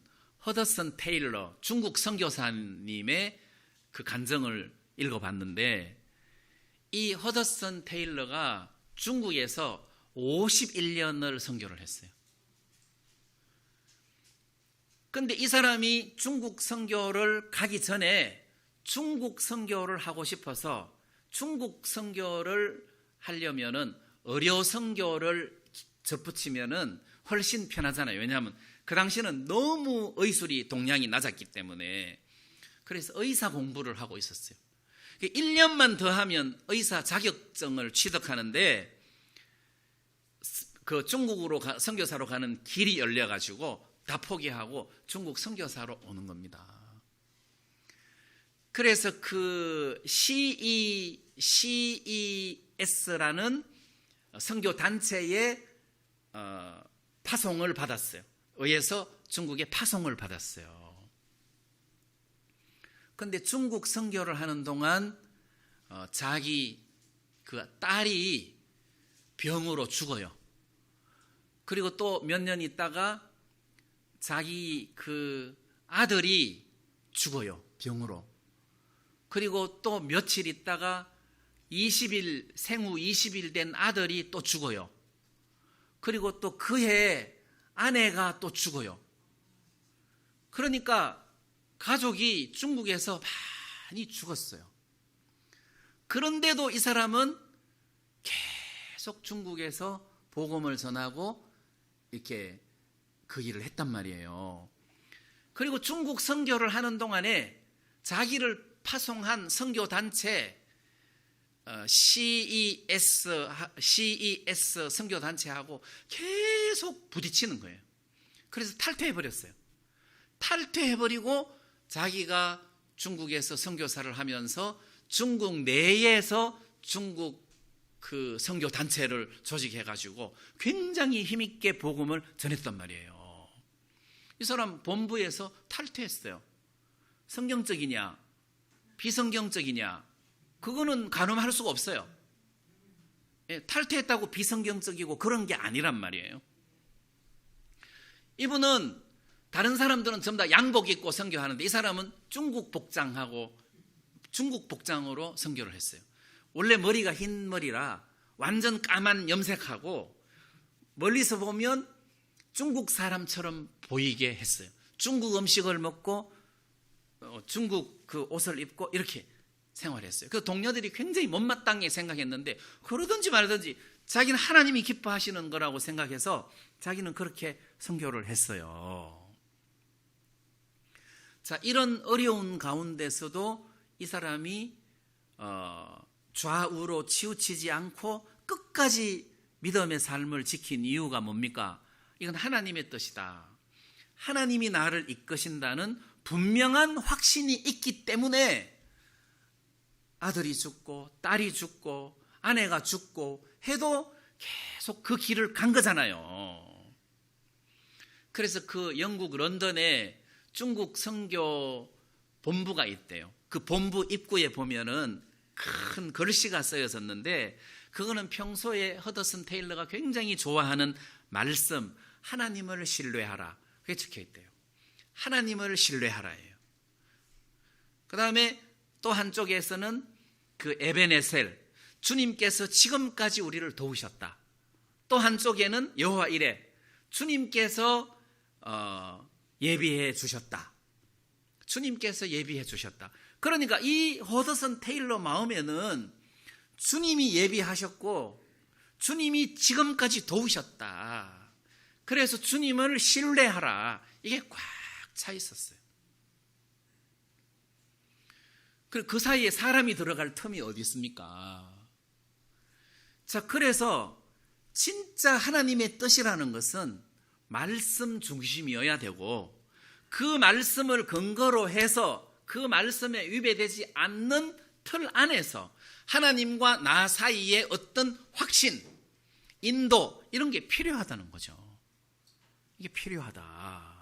허더슨 테일러 중국 선교사님의 그 간증을 읽어봤는데, 이 허더슨 테일러가 중국에서 51년을 선교를 했어요. 그런데 이 사람이 중국 선교를 가기 전에 중국 선교를 하고 싶어서, 중국 선교를 하려면은 어려 선교를 접붙이면은 훨씬 편하잖아요. 왜냐하면 그 당시는 너무 의술이 동량이 낮았기 때문에. 그래서 의사 공부를 하고 있었어요. 1년만 더 하면 의사 자격증을 취득하는데, 그 중국으로 선교사로 가는 길이 열려가지고 다 포기하고 중국 선교사로 오는 겁니다. 그래서 그 CES라는 선교 단체에 파송을 받았어요. 의해서 중국에 파송을 받았어요. 그런데 중국 선교를 하는 동안 자기 그 딸이 병으로 죽어요. 그리고 또 몇 년 있다가 자기 그 아들이 죽어요, 병으로. 그리고 또 며칠 있다가 20일, 생후 20일 된 아들이 또 죽어요. 그리고 또 그해 아내가 또 죽어요. 그러니까 가족이 중국에서 많이 죽었어요. 그런데도 이 사람은 계속 중국에서 복음을 전하고 이렇게 그 일을 했단 말이에요. 그리고 중국 선교를 하는 동안에 자기를 파송한 선교 단체 CES 선교 단체하고 계속 부딪히는 거예요. 그래서 탈퇴해버렸어요. 탈퇴해버리고 자기가 중국에서 선교사를 하면서 중국 내에서 중국 그 선교 단체를 조직해가지고 굉장히 힘있게 복음을 전했단 말이에요. 이 사람 본부에서 탈퇴했어요. 성경적이냐 비성경적이냐, 그거는 가늠할 수가 없어요. 탈퇴했다고 비성경적이고 그런 게 아니란 말이에요. 이분은 다른 사람들은 전부 다 양복 입고 선교하는데 이 사람은 중국 복장하고 중국 복장으로 선교를 했어요. 원래 머리가 흰 머리라 완전 까만 염색하고 멀리서 보면 중국 사람처럼 보이게 했어요. 중국 음식을 먹고 중국 그 옷을 입고 이렇게 생활했어요. 그 동료들이 굉장히 못마땅하게 생각했는데 그러든지 말든지 자기는 하나님이 기뻐하시는 거라고 생각해서 자기는 그렇게 선교를 했어요. 자, 이런 어려운 가운데서도 이 사람이 좌우로 치우치지 않고 끝까지 믿음의 삶을 지킨 이유가 뭡니까? 이건 하나님의 뜻이다. 하나님이 나를 이끄신다는 분명한 확신이 있기 때문에 아들이 죽고 딸이 죽고 아내가 죽고 해도 계속 그 길을 간 거잖아요. 그래서 그 영국 런던에 중국 선교 본부가 있대요. 그 본부 입구에 보면은 큰 글씨가 쓰여졌는데 그거는 평소에 허더슨 테일러가 굉장히 좋아하는 말씀, 하나님을 신뢰하라, 그게 적혀 있대요. 하나님을 신뢰하라예요. 그 다음에 또 한쪽에서는 그 에베네셀, 주님께서 지금까지 우리를 도우셨다. 또 한쪽에는 여호와 이레, 주님께서 예비해 주셨다. 주님께서 예비해 주셨다. 그러니까 이 허더슨 테일러 마음에는 주님이 예비하셨고 주님이 지금까지 도우셨다. 그래서 주님을 신뢰하라. 이게 꽉 차 있었어요. 그 사이에 사람이 들어갈 틈이 어디 있습니까? 자, 그래서 진짜 하나님의 뜻이라는 것은 말씀 중심이어야 되고 그 말씀을 근거로 해서 그 말씀에 위배되지 않는 틀 안에서 하나님과 나 사이에 어떤 확신, 인도 이런 게 필요하다는 거죠. 이게 필요하다.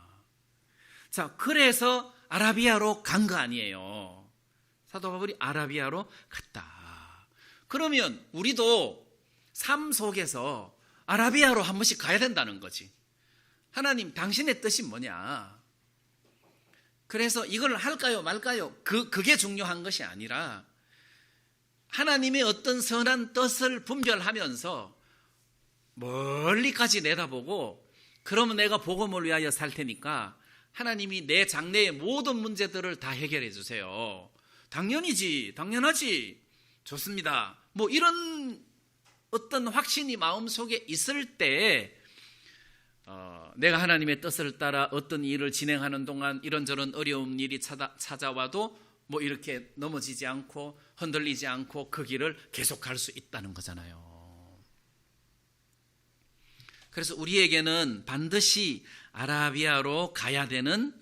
자, 그래서 아라비아로 간 거 아니에요. 사도 바울이 아라비아로 갔다. 그러면 우리도 삶 속에서 아라비아로 한 번씩 가야 된다는 거지. 하나님, 당신의 뜻이 뭐냐? 그래서 이걸 할까요, 말까요? 그게 중요한 것이 아니라 하나님의 어떤 선한 뜻을 분별하면서 멀리까지 내다보고, 그러면 내가 복음을 위하여 살 테니까 하나님이 내 장래의 모든 문제들을 다 해결해 주세요. 당연하지. 좋습니다. 뭐 이런 어떤 확신이 마음속에 있을 때 내가 하나님의 뜻을 따라 어떤 일을 진행하는 동안 이런저런 어려운 일이 찾아와도 뭐 이렇게 넘어지지 않고 흔들리지 않고 그 길을 계속할 수 있다는 거잖아요. 그래서 우리에게는 반드시 아라비아로 가야 되는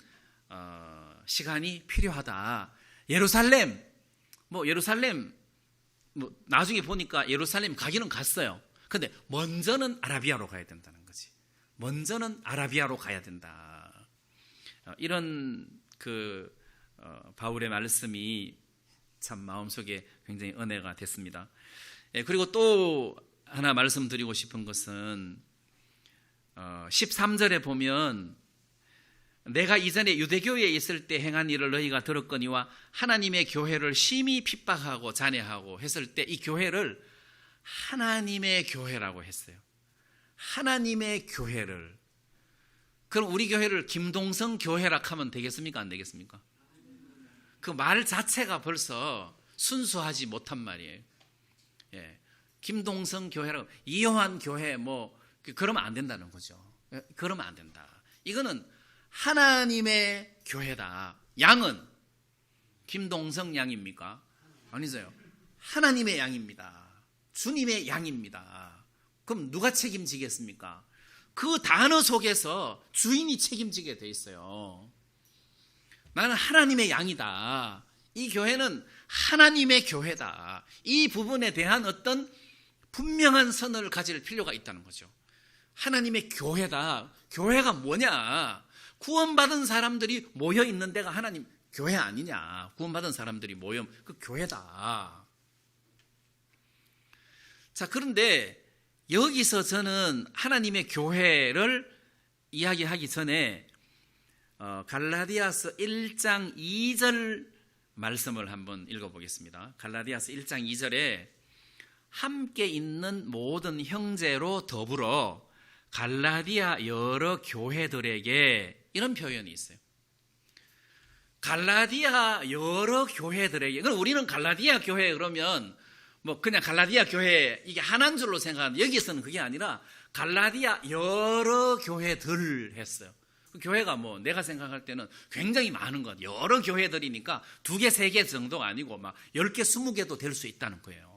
시간이 필요하다. 예루살렘 나중에 보니까 예루살렘 가기는 갔어요. 근데 먼저는 아라비아로 가야 된다는 거지. 먼저는 아라비아로 가야 된다. 이런 바울의 말씀이 참 마음속에 굉장히 은혜가 됐습니다. 그리고 또 하나 말씀드리고 싶은 것은 13절에 보면 내가 이전에 유대교회에 있을 때 행한 일을 너희가 들었거니와 하나님의 교회를 심히 핍박하고 잔해하고 했을 때 이 교회를 하나님의 교회라고 했어요. 하나님의 교회를. 그럼 우리 교회를 김동성 교회라 하면 되겠습니까? 안 되겠습니까? 그 말 자체가 벌써 순수하지 못한 말이에요. 예. 김동성 교회라고, 이요한 교회 그러면 안 된다는 거죠. 그러면 안 된다. 이거는 하나님의 교회다. 양은 김동성 양입니까? 아니죠. 하나님의 양입니다. 주님의 양입니다. 그럼 누가 책임지겠습니까? 그 단어 속에서 주인이 책임지게 돼 있어요. 나는 하나님의 양이다. 이 교회는 하나님의 교회다. 이 부분에 대한 어떤 분명한 선을 가질 필요가 있다는 거죠. 하나님의 교회다. 교회가 뭐냐? 구원받은 사람들이 모여 있는 데가 하나님 교회 아니냐? 구원받은 사람들이 모여 그 교회다. 자, 그런데 여기서 저는 하나님의 교회를 이야기하기 전에 갈라디아서 1장 2절 말씀을 한번 읽어보겠습니다. 갈라디아서 1장 2절에 함께 있는 모든 형제로 더불어 갈라디아 여러 교회들에게 이런 표현이 있어요. 갈라디아 여러 교회들에게. 그럼 우리는 갈라디아 교회 그러면 그냥 갈라디아 교회 이게 하나인 줄로 생각하는데 여기서는 그게 아니라 갈라디아 여러 교회들 했어요. 그 교회가 내가 생각할 때는 굉장히 많은 것. 여러 교회들이니까 2개, 3개 정도가 아니고 10개, 20개도 될 수 있다는 거예요.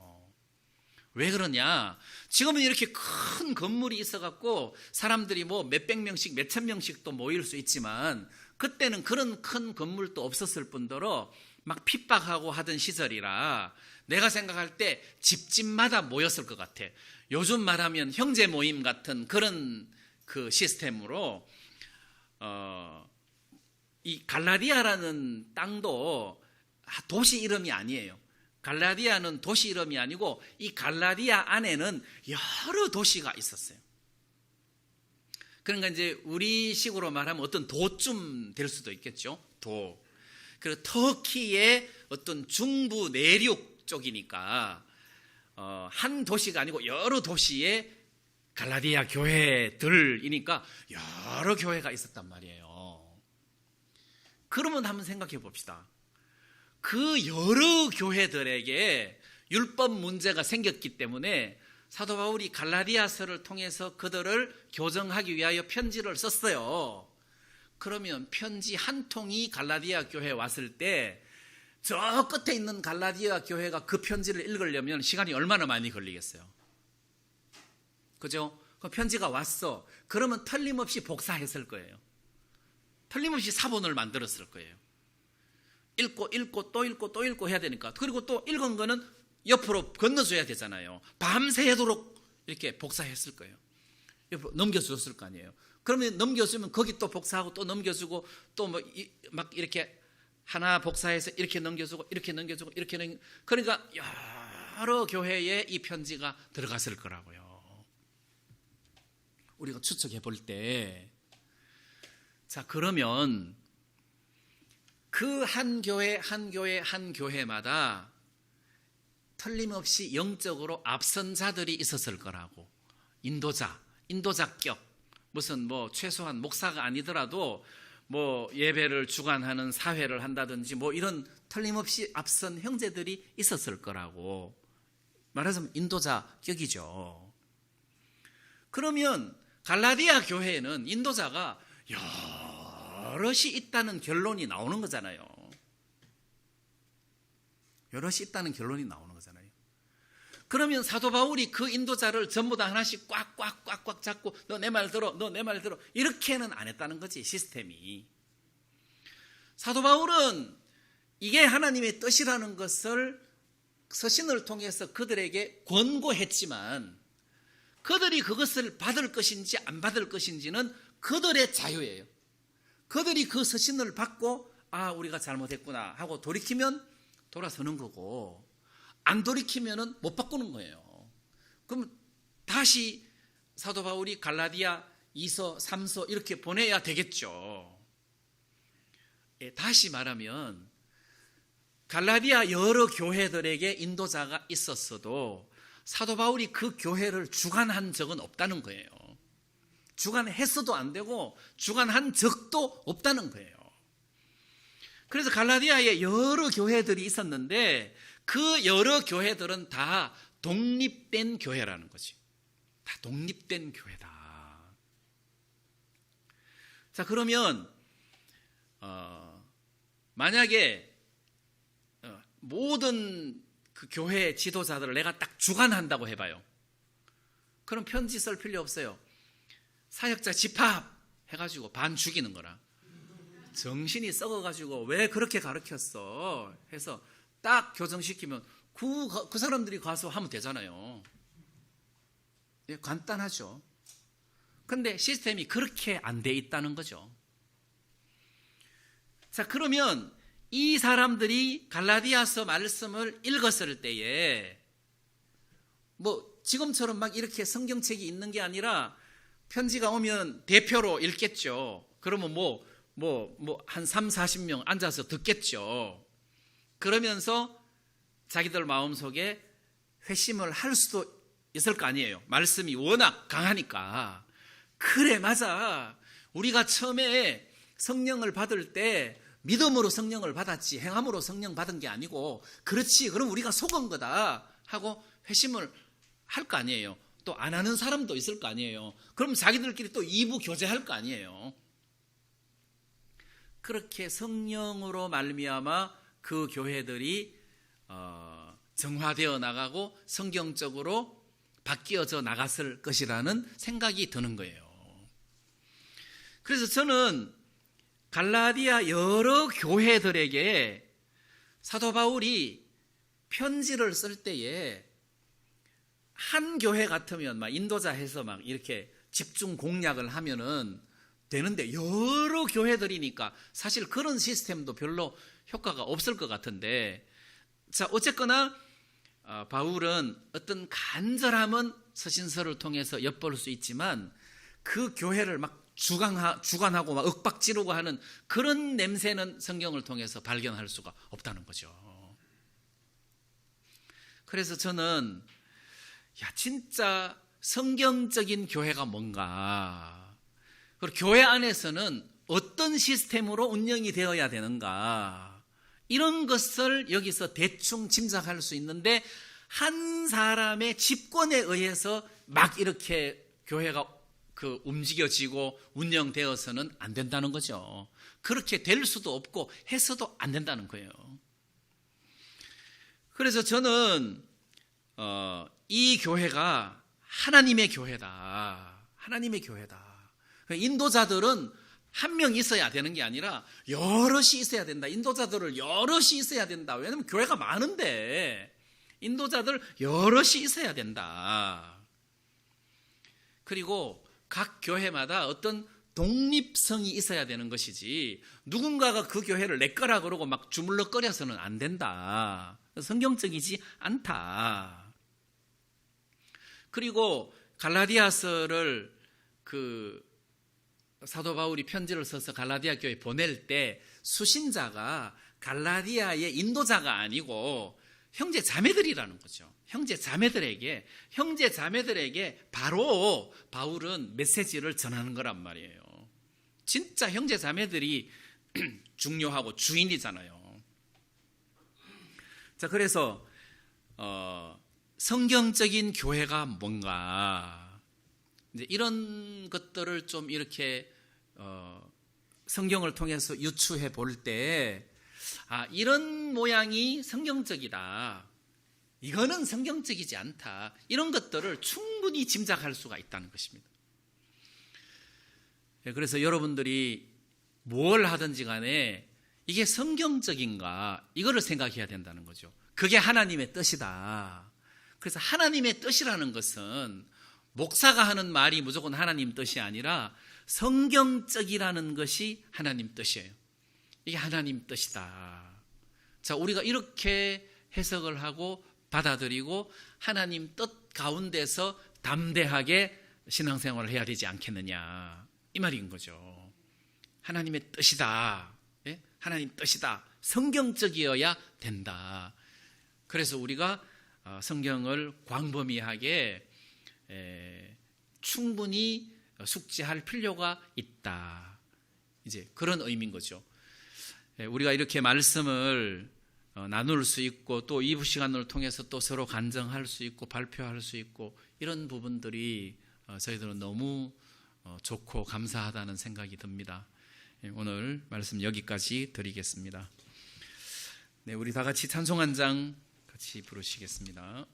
왜 그러냐? 지금은 이렇게 큰 건물이 있어갖고 사람들이 몇백 명씩, 몇천 명씩 또 모일 수 있지만 그때는 그런 큰 건물도 없었을 뿐더러 막 핍박하고 하던 시절이라 내가 생각할 때 집집마다 모였을 것 같아. 요즘 말하면 형제 모임 같은 그런 그 시스템으로 이 갈라디아라는 땅도 도시 이름이 아니에요. 갈라디아는 도시 이름이 아니고 이 갈라디아 안에는 여러 도시가 있었어요. 그러니까 이제 우리식으로 말하면 어떤 도쯤 될 수도 있겠죠. 도. 그리고 터키의 어떤 중부 내륙 쪽이니까 한 도시가 아니고 여러 도시의 갈라디아 교회들이니까 여러 교회가 있었단 말이에요. 그러면 한번 생각해 봅시다. 그 여러 교회들에게 율법 문제가 생겼기 때문에 사도 바울이 갈라디아서를 통해서 그들을 교정하기 위하여 편지를 썼어요. 그러면 편지 한 통이 갈라디아 교회에 왔을 때 저 끝에 있는 갈라디아 교회가 그 편지를 읽으려면 시간이 얼마나 많이 걸리겠어요? 그죠? 그 편지가 왔어. 그러면 틀림없이 복사했을 거예요. 틀림없이 사본을 만들었을 거예요. 읽고 또 읽고 해야 되니까. 그리고 또 읽은 거는 옆으로 건너줘야 되잖아요. 밤새도록 이렇게 복사했을 거예요. 옆으로 넘겨줬을 거 아니에요. 그러면 넘겨주면 거기 또 복사하고 또 넘겨주고 또 뭐 막 이렇게 하나 복사해서 이렇게 넘겨주고 이렇게 넘겨주고 이렇게 그러니까 여러 교회에 이 편지가 들어갔을 거라고요. 우리가 추측해 볼 때, 자, 그러면 그 한 교회마다 틀림없이 영적으로 앞선 자들이 있었을 거라고. 인도자격, 무슨 뭐 최소한 목사가 아니더라도 뭐 예배를 주관하는 사회를 한다든지 뭐 이런 틀림없이 앞선 형제들이 있었을 거라고. 말하자면 인도자격이죠. 그러면 갈라디아 교회에는 인도자가 여럿이 있다는 결론이 나오는 거잖아요. 여럿이 있다는 결론이 나오는 거잖아요. 그러면 사도 바울이 그 인도자를 전부 다 하나씩 꽉 잡고 너 내 말 들어 이렇게는 안 했다는 거지, 시스템이. 사도 바울은 이게 하나님의 뜻이라는 것을 서신을 통해서 그들에게 권고했지만 그들이 그것을 받을 것인지 안 받을 것인지는 그들의 자유예요. 그들이 그 서신을 받고 우리가 잘못했구나 하고 돌이키면 돌아서는 거고, 안 돌이키면은 못 바꾸는 거예요. 그럼 다시 사도 바울이 갈라디아 2서, 3서 이렇게 보내야 되겠죠. 다시 말하면 갈라디아 여러 교회들에게 인도자가 있었어도 사도 바울이 그 교회를 주관한 적은 없다는 거예요. 주관했어도 안 되고 주관한 적도 없다는 거예요. 그래서 갈라디아에 여러 교회들이 있었는데 그 여러 교회들은 다 독립된 교회라는 거지. 다 독립된 교회다. 자, 그러면 만약에 모든 그 교회 지도자들을 내가 딱 주관한다고 해봐요. 그럼 편지 쓸 필요 없어요. 사역자 집합 해가지고 반 죽이는 거라. 정신이 썩어가지고 왜 그렇게 가르쳤어 해서 딱 교정시키면 그 사람들이 가서 하면 되잖아요. 간단하죠. 근데 시스템이 그렇게 안 돼 있다는 거죠. 자, 그러면 이 사람들이 갈라디아서 말씀을 읽었을 때에 뭐 지금처럼 막 이렇게 성경책이 있는 게 아니라 편지가 오면 대표로 읽겠죠. 그러면 한 3, 40명 앉아서 듣겠죠. 그러면서 자기들 마음속에 회심을 할 수도 있을 거 아니에요. 말씀이 워낙 강하니까. 그래, 맞아. 우리가 처음에 성령을 받을 때 믿음으로 성령을 받았지 행함으로 성령 받은 게 아니고, 그렇지, 그럼 우리가 속은 거다 하고 회심을 할 거 아니에요. 또 안 하는 사람도 있을 거 아니에요. 그럼 자기들끼리 또 2부 교제할 거 아니에요. 그렇게 성령으로 말미암아 그 교회들이 정화되어 나가고 성경적으로 바뀌어져 나갔을 것이라는 생각이 드는 거예요. 그래서 저는 갈라디아 여러 교회들에게 사도 바울이 편지를 쓸 때에 한 교회 같으면 막 인도자 해서 막 이렇게 집중 공략을 하면은 되는데 여러 교회들이니까 사실 그런 시스템도 별로 효과가 없을 것 같은데, 자, 어쨌거나 바울은 어떤 간절함은 서신서를 통해서 엿볼 수 있지만 그 교회를 막 주관하고 막 윽박지르고 하는 그런 냄새는 성경을 통해서 발견할 수가 없다는 거죠. 그래서 저는 진짜 성경적인 교회가 뭔가, 그리고 교회 안에서는 어떤 시스템으로 운영이 되어야 되는가, 이런 것을 여기서 대충 짐작할 수 있는데 한 사람의 집권에 의해서 막 이렇게 교회가 움직여지고 운영되어서는 안 된다는 거죠. 그렇게 될 수도 없고 해서도 안 된다는 거예요. 그래서 저는 이 교회가 하나님의 교회다. 하나님의 교회다. 인도자들은 한 명 있어야 되는 게 아니라 여럿이 있어야 된다. 인도자들을 여럿이 있어야 된다. 왜냐하면 교회가 많은데 인도자들 여럿이 있어야 된다. 그리고 각 교회마다 어떤 독립성이 있어야 되는 것이지 누군가가 그 교회를 내 거라 그러고 막 주물럭거려서는 안 된다. 성경적이지 않다. 그리고 갈라디아서를 사도 바울이 편지를 써서 갈라디아 교회에 보낼 때 수신자가 갈라디아의 인도자가 아니고 형제 자매들이라는 거죠. 형제 자매들에게 바로 바울은 메시지를 전하는 거란 말이에요. 진짜 형제 자매들이 중요하고 주인이잖아요. 자, 그래서 성경적인 교회가 뭔가 이제 이런 것들을 좀 이렇게 성경을 통해서 유추해 볼 때 이런 모양이 성경적이다. 이거는 성경적이지 않다. 이런 것들을 충분히 짐작할 수가 있다는 것입니다. 그래서 여러분들이 뭘 하든지 간에 이게 성경적인가 이거를 생각해야 된다는 거죠. 그게 하나님의 뜻이다. 그래서 하나님의 뜻이라는 것은 목사가 하는 말이 무조건 하나님 뜻이 아니라 성경적이라는 것이 하나님 뜻이에요. 이게 하나님 뜻이다. 자, 우리가 이렇게 해석을 하고 받아들이고 하나님 뜻 가운데서 담대하게 신앙생활을 해야 되지 않겠느냐 이 말인 거죠. 하나님의 뜻이다. 예? 하나님 뜻이다. 성경적이어야 된다. 그래서 우리가 성경을 광범위하게 충분히 숙지할 필요가 있다. 이제 그런 의미인 거죠. 우리가 이렇게 말씀을 나눌 수 있고 또 이 시간을 통해서 또 서로 간증할 수 있고 발표할 수 있고 이런 부분들이 저희들은 너무 좋고 감사하다는 생각이 듭니다. 오늘 말씀 여기까지 드리겠습니다. 네, 우리 다 같이 찬송 한 장 같이 부르시겠습니다.